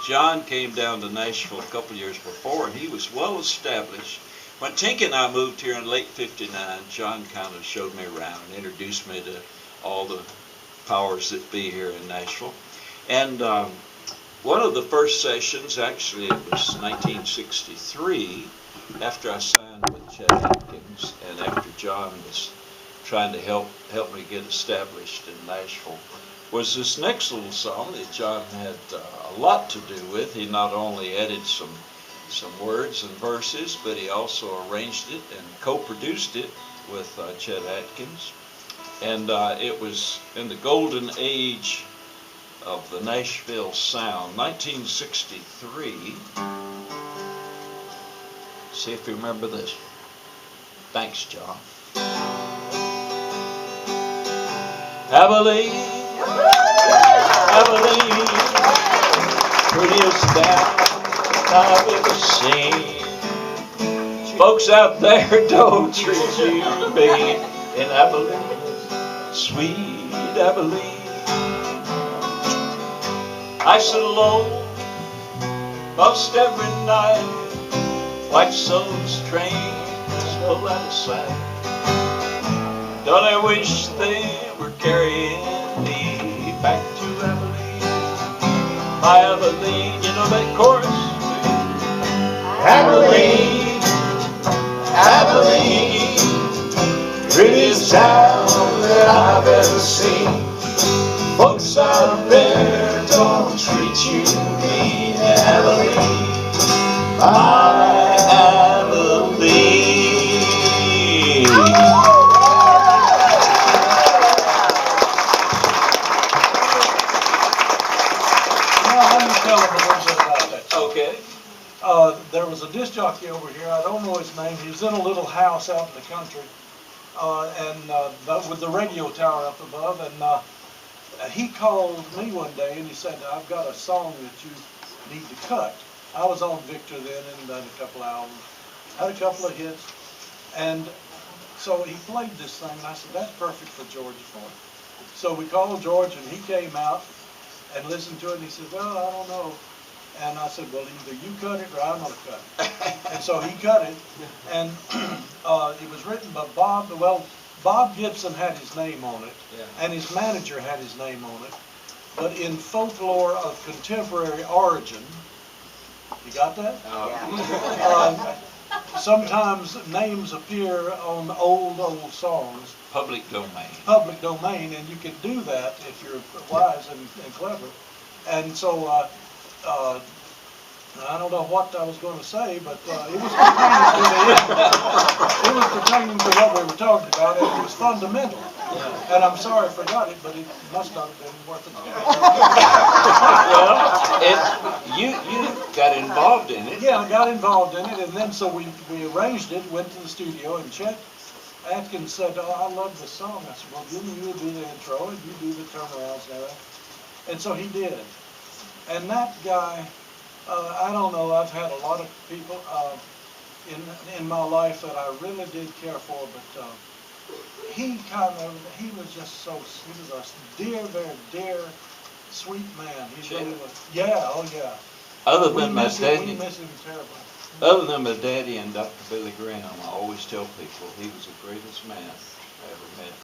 John came down to Nashville a couple years before, and he was well established. When Tink and I moved here in late '59, John kind of showed me around and introduced me to all the powers that be here in Nashville. And one of the first sessions, actually it was 1963, after I signed with Chet Atkins and after John was trying to help me get established in Nashville, was this next little song that John had a lot to do with. He not only added some words and verses, but he also arranged it and co-produced it with Chet Atkins. And it was in the golden age of the Nashville sound, 1963. See if you remember this. Thanks, John. Abilene, Abilene, prettiest town I've ever seen. Folks out there don't treat you mean in Abilene, sweet Abilene. I sit alone most every night, watch those trains pull out of sight. Don't I wish they were carrying me back to Abilene, my Abilene, you know that chorus? Abilene, Abilene, prettiest town that I've ever seen. Folks out there don't treat you mean, Abilene, my Abilene. Okay. There was a disc jockey over here, I don't know his name, he was in a little house out in the country, with the radio tower up above, and he called me one day and he said, I've got a song that you need to cut. I was on Victor then and done a couple of albums, had a couple of hits, and so he played this thing and I said, that's perfect for George Ford. So we called George and he came out and listened to it and he said, well, I don't know. And I said, well, either you cut it or I'm going to cut it. And so he cut it, and it was written by Bob. Well, Bob Gibson had his name on it, and his manager had his name on it. But in folklore of contemporary origin, you got that? Sometimes names appear on old songs. Public domain. Public domain, and you can do that if you're wise and clever. And so, I don't know what I was going to say, but it was pertaining to what we were talking about, and it was fundamental. Yeah. And I'm sorry I forgot it, but it must not have been worth it. Well, you got involved in it. Yeah, I got involved in it, and then so we arranged it, went to the studio, and Chet Atkins said, oh, I love this song. I said, well, you do the intro, and you do the turnarounds and everything. And so he did. And that guy, I don't know, I've had a lot of people in my life that I really did care for, but he was just so, he was a dear, very dear, sweet man. He really was. Yeah, oh yeah. Other than my daddy. We miss him terribly. Other than my daddy and Dr. Billy Graham, I always tell people he was the greatest man I ever met.